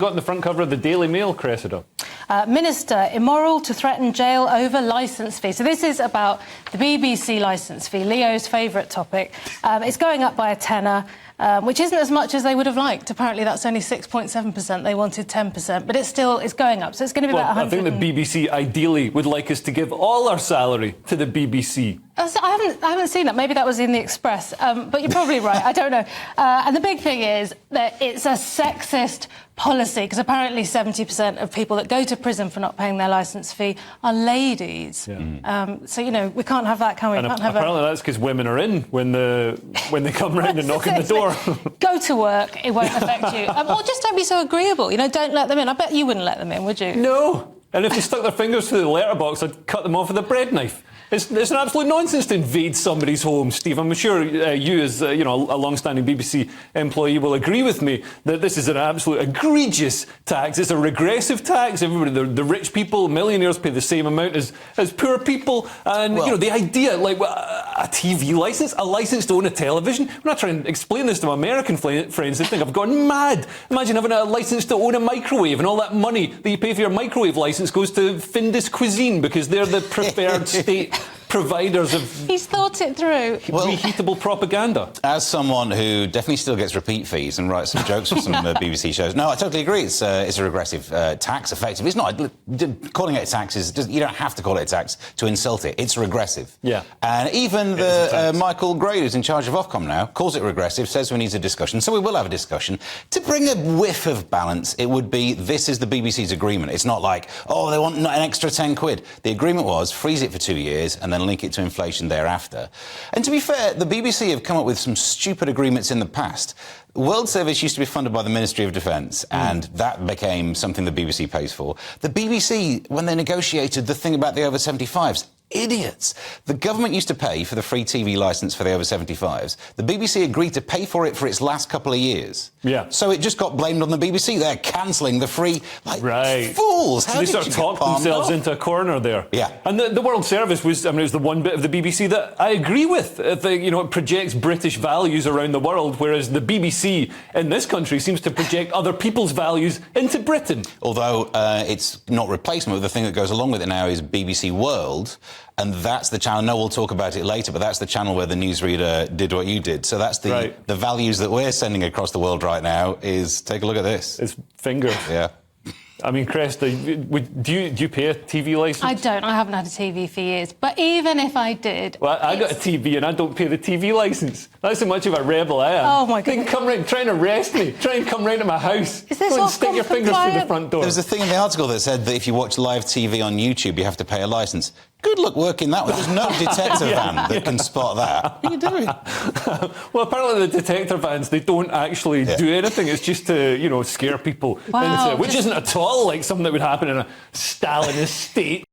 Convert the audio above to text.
Got on the front cover of the Daily Mail, Cressida. Minister, immoral to threaten jail over licence fee. So this is about the BBC licence fee, Leo's favourite topic. It's going up by a tenner, which isn't as much as they would have liked. Apparently that's only 6.7%. They wanted 10%, but it's going up. So it's going to be about 100. I think the BBC ideally would like us to give all our salary to the BBC. I haven't seen that. Maybe that was in the Express. But you're probably right. I don't know. And the big thing is that it's a sexist policy, because apparently 70% of people that go to prison for not paying their licence fee are ladies. Yeah. So, you know, we can't have that, can we? Apparently that's because women are in when they come round and knock on the door. Go to work, it won't affect you. Or just don't be so agreeable. You know, don't let them in. I bet you wouldn't let them in, would you? No. And if they stuck their fingers through the letterbox, I'd cut them off with a bread knife. It's an absolute nonsense to invade somebody's home, Steve. I'm sure you, as a long-standing BBC employee, will agree with me that this is an absolute egregious tax. It's a regressive tax. Everybody, the rich people, millionaires, pay the same amount as poor people. And the idea, like a TV licence, a licence to own a television. When I try and explain this to my American friends, they think I've gone mad. Imagine having a licence to own a microwave, and all that money that you pay for your microwave licence goes to Findus Cuisine because they're the preferred state providers of... He's thought it through. Reheatable propaganda. As someone who definitely still gets repeat fees and writes some jokes for some BBC shows, no, I totally agree. It's a regressive tax, effective. It's not... Calling it a tax is... You don't have to call it a tax to insult it. It's regressive. Yeah. And even Michael Gray, who's in charge of Ofcom now, calls it regressive, says we need a discussion. So we will have a discussion. To bring a whiff of balance, it would be, this is the BBC's agreement. It's not like, oh, they want an extra 10 quid. The agreement was freeze it for 2 years and then link it to inflation thereafter. And to be fair, the BBC have come up with some stupid agreements in the past. World Service used to be funded by the Ministry of Defence, and that became something the BBC pays for. The BBC, when they negotiated the thing about the over-75s, idiots. The government used to pay for the free TV licence for the over-75s. The BBC agreed to pay for it for its last couple of years. Yeah. So it just got blamed on the BBC. They're cancelling the free... Fools! So they sort of talked themselves into a corner there. Yeah. And the World Service was, it was the one bit of the BBC that I agree with. It projects British values around the world, whereas the BBC in this country seems to project other people's values into Britain. Although it's not replacement. The thing that goes along with it now is BBC World, and that's the channel. No, we'll talk about it later, but that's the channel where the newsreader did what you did. So that's the values that we're sending across the world right now. Is take a look at this. It's fingers. Yeah. I mean, Cresta, do you pay a TV licence? I don't. I haven't had a TV for years. But even if I did... Well, I got a TV and I don't pay the TV licence. That's how much of a rebel I am. Oh, my goodness. They can come round, try and arrest me, try and come round to my house. Is this go and stick your fingers through the front door. There was a thing in the article that said that if you watch live TV on YouTube, you have to pay a licence. Good luck working that one. There's no detector van that can spot that. What are you doing? Well, apparently the detector vans, they don't actually do anything. It's just to, scare people. Wow, which isn't at all like something that would happen in a Stalinist state.